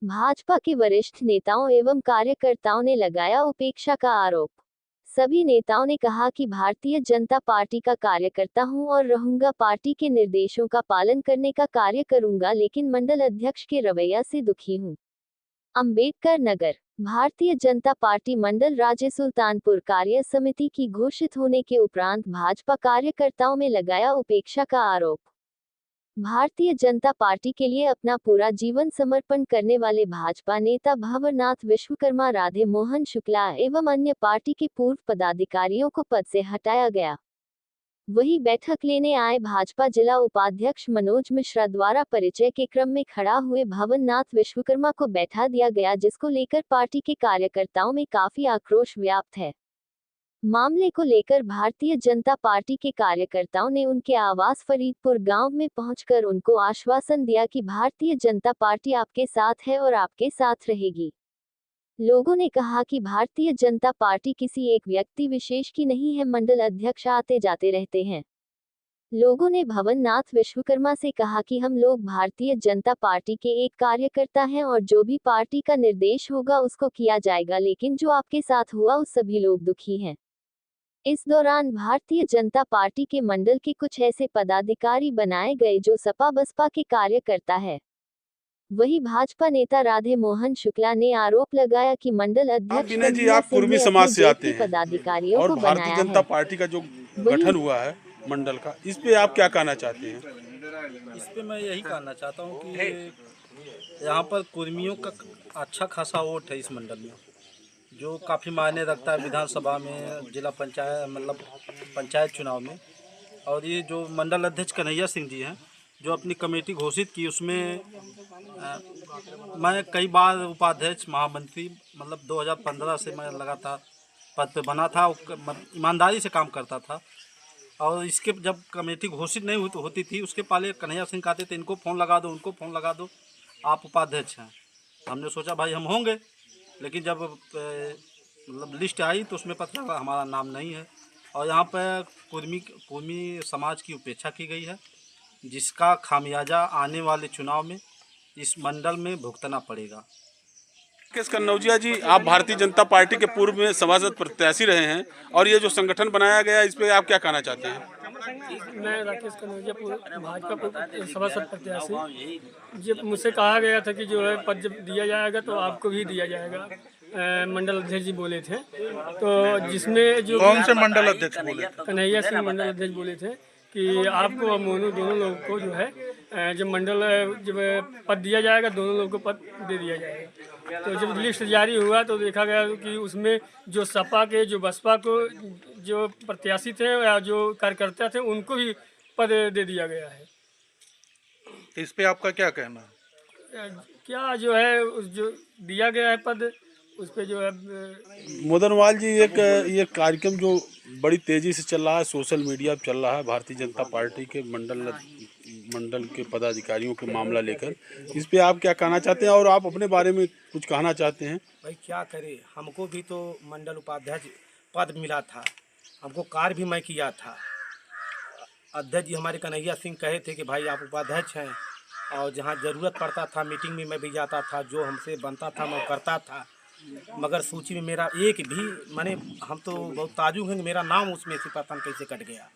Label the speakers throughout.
Speaker 1: भाजपा के वरिष्ठ नेताओं एवं कार्यकर्ताओं ने लगाया उपेक्षा का आरोप। सभी नेताओं ने कहा कि भारतीय जनता पार्टी का कार्यकर्ता हूं और रहूंगा, पार्टी के निर्देशों का पालन करने का कार्य करूंगा, लेकिन मंडल अध्यक्ष के रवैया से दुखी हूं। अंबेडकर नगर। भारतीय जनता पार्टी मंडल राज्य सुल्तानपुर कार्य समिति की घोषित होने के उपरांत भाजपा कार्यकर्ताओं में लगाया उपेक्षा का आरोप। भारतीय जनता पार्टी के लिए अपना पूरा जीवन समर्पण करने वाले भाजपा नेता भंवरनाथ विश्वकर्मा, राधे मोहन शुक्ला एवं अन्य पार्टी के पूर्व पदाधिकारियों को पद से हटाया गया। वहीं बैठक लेने आए भाजपा जिला उपाध्यक्ष मनोज मिश्रा द्वारा परिचय के क्रम में खड़ा हुए भंवरनाथ विश्वकर्मा को बैठा दिया गया, जिसको लेकर पार्टी के कार्यकर्ताओं में काफी आक्रोश व्याप्त है। मामले को लेकर भारतीय जनता पार्टी के कार्यकर्ताओं ने उनके आवास फरीदपुर गांव में पहुंचकर उनको आश्वासन दिया कि भारतीय जनता पार्टी आपके साथ है और आपके साथ रहेगी। लोगों ने कहा कि भारतीय जनता पार्टी किसी एक व्यक्ति विशेष की नहीं है, मंडल अध्यक्ष आते जाते रहते हैं। लोगों ने भंवरनाथ विश्वकर्मा से कहा कि हम लोग भारतीय जनता पार्टी के एक कार्यकर्ता हैं और जो भी पार्टी का निर्देश होगा उसको किया जाएगा, लेकिन जो आपके साथ हुआ उस सभी लोग दुखी हैं। इस दौरान भारतीय जनता पार्टी के मंडल के कुछ ऐसे पदाधिकारी बनाए गए जो सपा बसपा के कार्यकर्ता है। वही भाजपा नेता राधे मोहन शुक्ला ने आरोप लगाया कि मंडल अध्यक्ष
Speaker 2: विनय जी, आप कुर्मी समाज से आते हैं
Speaker 1: पदाधिकारियों
Speaker 2: और
Speaker 1: को
Speaker 2: भारतीय जनता पार्टी का जो गठन हुआ है मंडल का, इस पे आप क्या कहना चाहते हैं?
Speaker 3: इस पे मैं यही कहना चाहता हूँ कि यहाँ पर कुर्मियों का अच्छा खासा वोट है इस मंडल में, जो काफ़ी मायने रखता है विधानसभा में, जिला पंचायत मतलब पंचायत चुनाव में। और ये जो मंडल अध्यक्ष कन्हैया सिंह जी हैं, जो अपनी कमेटी घोषित की, उसमें मैं कई बार उपाध्यक्ष महामंत्री मतलब 2015 से मैं लगातार पद पे बना था, ईमानदारी से काम करता था। और इसके जब कमेटी घोषित नहीं होती थी, उसके पहले कन्हैया सिंह कहते थे इनको फ़ोन लगा दो, उनको फ़ोन लगा दो, आप उपाध्यक्ष हैं। हमने सोचा भाई हम होंगे, लेकिन जब मतलब लिस्ट आई तो उसमें पता लगा हमारा नाम नहीं है। और यहाँ पर कुर्मी समाज की उपेक्षा की गई है, जिसका खामियाजा आने वाले चुनाव में इस मंडल में भुगतना पड़ेगा।
Speaker 2: राकेश कन्नौजिया जी, आप भारतीय जनता पार्टी के पूर्व में सभासद प्रत्याशी रहे हैं और ये जो संगठन बनाया गया इस पे आप क्या कहना चाहते हैं?
Speaker 4: मैं राकेश कन्नौजिया भाजपा सभासद प्रत्याशी। जब मुझसे कहा गया था कि जो है पद जब दिया जाएगा तो आपको भी दिया जाएगा, मंडल अध्यक्ष जी बोले थे। तो जिसमें जो
Speaker 2: कौन से मंडल अध्यक्ष बोले थे?
Speaker 4: कन्हैया सिंह मंडल अध्यक्ष बोले थे कि आपको और मोनू दोनों लोगों को जो है जब पद दिया जाएगा, दोनों लोगों को पद दे दिया जाएगा। तो जब लिस्ट जारी हुआ तो देखा गया कि उसमें जो सपा के, जो बसपा को जो प्रत्याशी थे या जो कार्यकर्ता थे, उनको भी पद दे दिया गया है।
Speaker 2: इस पे आपका क्या कहना है?
Speaker 4: क्या जो है जो दिया गया है पद, उस पे जो है
Speaker 2: मदनवाल जी, एक ये कार्यक्रम जो बड़ी तेजी से चल रहा है, सोशल मीडिया पर चल रहा है, भारतीय जनता पार्टी के मंडल के पदाधिकारियों के मामला लेकर, इस पे आप क्या कहना चाहते हैं और आप अपने बारे में कुछ कहना चाहते हैं?
Speaker 5: भाई क्या करें, हमको भी तो मंडल उपाध्यक्ष पद मिला था, हमको कार्य भी मैं किया था। अध्यक्ष जी हमारे कन्हैया सिंह कहे थे कि भाई आप उपाध्यक्ष हैं, और जहाँ ज़रूरत पड़ता था मीटिंग में मैं भी जाता था, जो हमसे बनता था मैं करता था। मगर सूची में मेरा एक भी हम तो बहुत ताजुब हैं कि मेरा नाम उसमें से पता नहीं कैसे कट गया।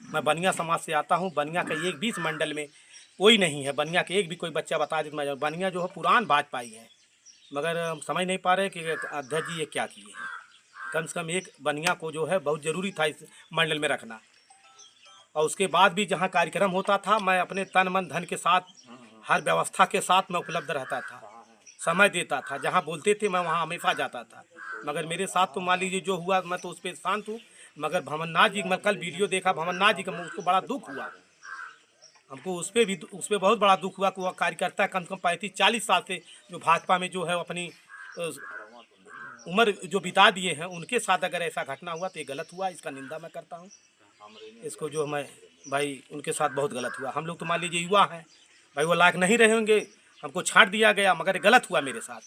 Speaker 5: मैं बनिया समाज से आता हूँ, बनिया का एक भी इस मंडल में कोई नहीं है। बनिया के एक भी कोई बच्चा बता दे, मैं बनिया जो है पुरान भाजपाई है, मगर हम समझ नहीं पा रहे कि अध्यक्ष जी ये क्या किए हैं। कम से कम एक बनिया को जो है बहुत ज़रूरी था इस मंडल में रखना। और उसके बाद भी जहाँ कार्यक्रम होता था, मैं अपने तन मन धन के साथ, हर व्यवस्था के साथ मैं उपलब्ध रहता था, समय देता था। जहाँ बोलते थे मैं वहाँ हमेशा जाता था। मगर मेरे साथ तो मान लीजिए जो हुआ, मैं तो उस पर शांत हूँ। मगर भंवरनाथ जी, मैं कल वीडियो देखा भंवरनाथ जी का, उसको बड़ा दुख हुआ। हमको उस पर बहुत बड़ा दुख हुआ कि वह कार्यकर्ता कम से कम 35-40 साल से जो भाजपा में जो है अपनी उम्र जो बिता दिए हैं, उनके साथ अगर ऐसा घटना हुआ तो ये गलत हुआ। इसका निंदा मैं करता हूँ। इसको जो मैं भाई उनके साथ बहुत गलत हुआ। हम लोग तो मान लीजिए युवा हैं भाई, वो लायक नहीं रहे होंगे, हमको छांट दिया गया, मगर गलत हुआ मेरे साथ।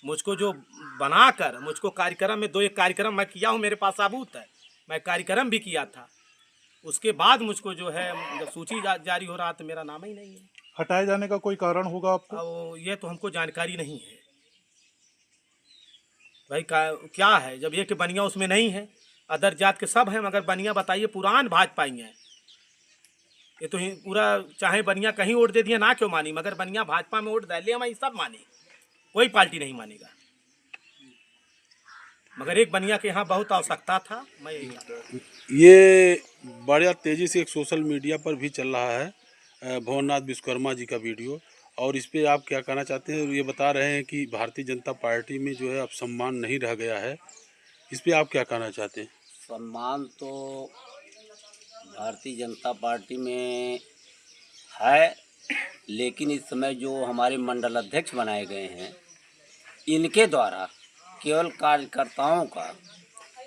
Speaker 5: मुझको जो बनाकर मुझको कार्यक्रम में 2-1 कार्यक्रम मैं किया हूँ, मेरे पास सबूत है, मैं कार्यक्रम भी किया था। उसके बाद मुझको जो है जब सूची जारी हो रहा तो मेरा नाम ही नहीं है।
Speaker 6: हटाए जाने का कोई कारण होगा आपको?
Speaker 5: अब ये तो हमको जानकारी नहीं है भाई, क्या है, जब एक बनिया उसमें नहीं है, अदर जात के सब हैं, मगर बनिया बताइए पुरान भाजपा ही है। ये तो पूरा चाहे बनिया कहीं वोट दे दिया ना क्यों मानी, मगर बनिया भाजपा में वोट डाले हमारी सब माने, कोई पार्टी नहीं मानेगा। मगर एक बनिया के यहाँ बहुत आवश्यकता था, मैं यही
Speaker 2: ये बड़ा तेजी से एक सोशल मीडिया पर भी चल रहा है भुवननाथ विश्वकर्मा जी का वीडियो, और इस पे आप क्या कहना चाहते हैं? ये बता रहे हैं कि भारतीय जनता पार्टी में जो है अब सम्मान नहीं रह गया है, इस पे आप क्या कहना चाहते हैं?
Speaker 7: सम्मान तो भारतीय जनता पार्टी में है, लेकिन इस समय जो हमारे मंडल अध्यक्ष बनाए गए हैं, इनके द्वारा केवल कार्यकर्ताओं का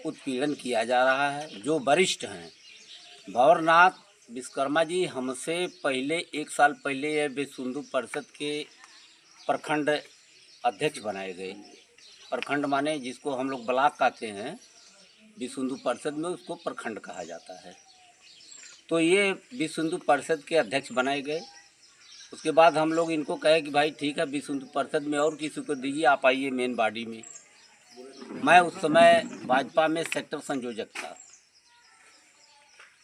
Speaker 7: उत्पीड़न किया जा रहा है। जो वरिष्ठ हैं, भंवरनाथ विश्वकर्मा जी हमसे पहले 1 साल पहले ये विश्व परिषद के प्रखंड अध्यक्ष बनाए गए। प्रखंड माने जिसको हम लोग ब्लॉक कहते हैं, विश्व परिषद में उसको प्रखंड कहा जाता है। तो ये विश्व परिषद के अध्यक्ष बनाए गए। उसके बाद हम लोग इनको कहे कि भाई ठीक है, विश्व परिषद में और किसी को दीजिए, आप आइए मेन बॉडी में। मैं उस समय भाजपा में सेक्टर संयोजक था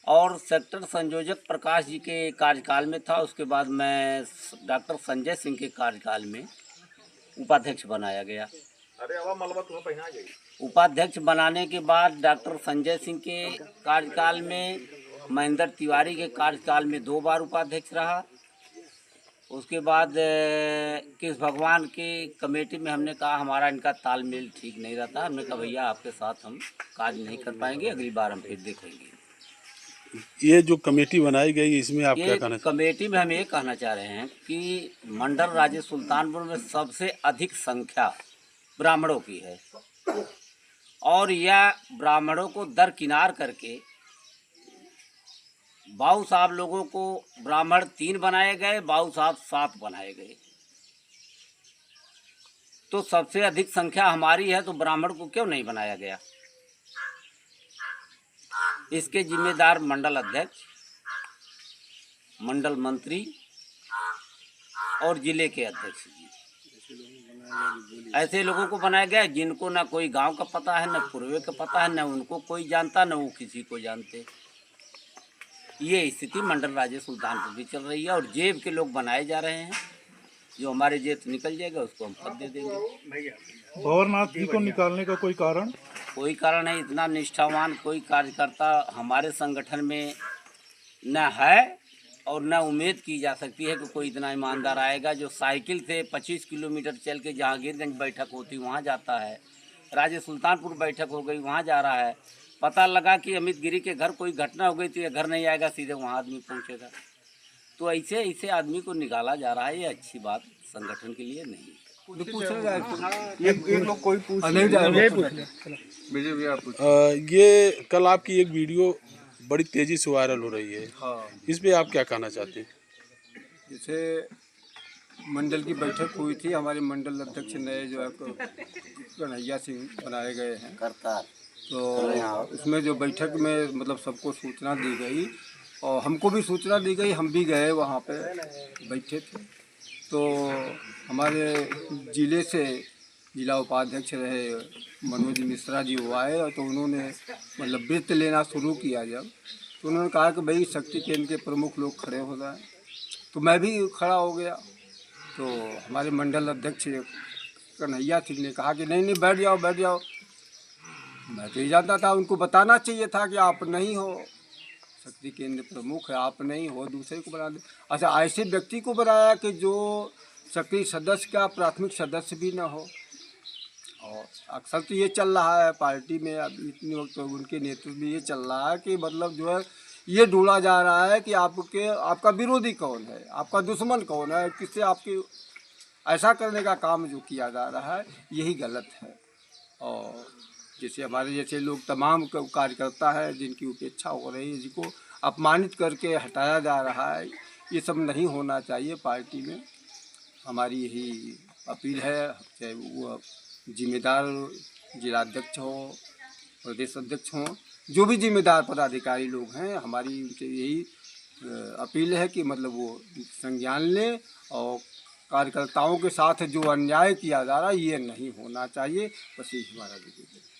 Speaker 7: और सेक्टर संयोजक प्रकाश जी के कार्यकाल में था। उसके बाद मैं डॉक्टर संजय सिंह के कार्यकाल में उपाध्यक्ष बनाया गया। उपाध्यक्ष बनाने के बाद डॉक्टर संजय सिंह के कार्यकाल में, महेंद्र तिवारी के कार्यकाल में 2 बार उपाध्यक्ष रहा। उसके बाद किस भगवान की कमेटी में हमने कहा हमारा इनका तालमेल ठीक नहीं रहता। हमने कहा भैया आपके साथ हम कार्य नहीं कर पाएंगे, अगली बार हम फिर देखेंगे।
Speaker 2: ये जो कमेटी बनाई गई इसमें आप क्या कहना चाहते हैं?
Speaker 7: कमेटी में हम ये कहना चाह रहे हैं कि मंडल राज्य सुल्तानपुर में सबसे अधिक संख्या ब्राह्मणों की है और यह ब्राह्मणों को दरकिनार करके बाऊ साहब लोगों को ब्राह्मण 3 बनाए गए, बाऊ साहब 7 बनाए गए। तो सबसे अधिक संख्या हमारी है, तो ब्राह्मण को क्यों नहीं बनाया गया? इसके जिम्मेदार मंडल अध्यक्ष, मंडल मंत्री और जिले के अध्यक्ष जी, ऐसे लोगों को बनाया गया जिनको ना कोई गांव का पता है, ना पूर्वे का पता है, ना उनको कोई जानता, ना वो किसी को जानते। ये स्थिति मंडल राज्य सुल्तानपुर भी चल रही है और जेब के लोग बनाए जा रहे हैं। जो हमारे जेब से निकल जाएगा उसको हम पद दे देंगे।
Speaker 6: भंवरनाथ जी को निकालने का कोई कारण?
Speaker 7: कोई कारण नहीं। इतना निष्ठावान कोई कार्यकर्ता हमारे संगठन में न है और न उम्मीद की जा सकती है कि कोई इतना ईमानदार आएगा जो साइकिल से 25 किलोमीटर चल के जहांगीरगंज बैठक होती वहाँ जाता है, राज्य सुल्तानपुर बैठक हो गई वहाँ जा रहा है। पता लगा कि अमित गिरी के घर कोई घटना हो गई तो ये घर नहीं आएगा, सीधे वहाँ आदमी पहुँचेगा। तो ऐसे आदमी को निकाला जा रहा है, ये अच्छी बात संगठन के लिए नहीं।
Speaker 2: ये कल आपकी एक वीडियो बड़ी तेजी से वायरल हो रही है, इस पे आप क्या कहना चाहते हैं?
Speaker 8: जैसे मंडल की बैठक हुई थी, हमारे मंडल अध्यक्ष नए जो है कन्हैया सिंह बनाए गए हैं करतार, तो उसमें जो बैठक में मतलब सबको सूचना दी गई और हमको भी सूचना दी गई, हम भी गए वहाँ पे बैठे थे। तो हमारे ज़िले से जिला उपाध्यक्ष रहे मनोज मिश्रा जी वो आए, तो उन्होंने मतलब वृत्त लेना शुरू किया जब, तो उन्होंने कहा कि भाई शक्ति केंद्र के प्रमुख लोग खड़े हो जाए। तो मैं भी खड़ा हो गया। तो हमारे मंडल अध्यक्ष कन्हैया सिंह ने कहा कि नहीं बैठ जाओ बैठ जाओ। मैं तो ये जानता था, उनको बताना चाहिए था कि आप नहीं हो शक्ति केंद्र प्रमुख है, आप नहीं हो, दूसरे को बना दे। अच्छा, ऐसे व्यक्ति को बनाया कि जो सक्रिय सदस्य का प्राथमिक सदस्य भी न हो। और अक्सर तो ये चल रहा है पार्टी में, अब इतने वक्त उनके नेतृत्व में ये चल रहा है कि मतलब जो है ये ढूंढा जा रहा है कि आपका विरोधी कौन है, आपका दुश्मन कौन है, किससे आपके ऐसा करने का काम जो किया जा रहा है यही गलत है। और जैसे हमारे जैसे लोग तमाम कार्यकर्ता हैं जिनकी उपेक्षा हो रही है, जिनको अपमानित करके हटाया जा रहा है, ये सब नहीं होना चाहिए पार्टी में। हमारी यही अपील है, चाहे वो जिम्मेदार जिलाध्यक्ष हो, प्रदेश अध्यक्ष हों, जो भी जिम्मेदार पदाधिकारी लोग हैं, हमारी उनसे यही अपील है कि मतलब वो संज्ञान लें और कार्यकर्ताओं के साथ जो अन्याय किया जा रहा है ये नहीं होना चाहिए। बस यही हमारा निवेदन है।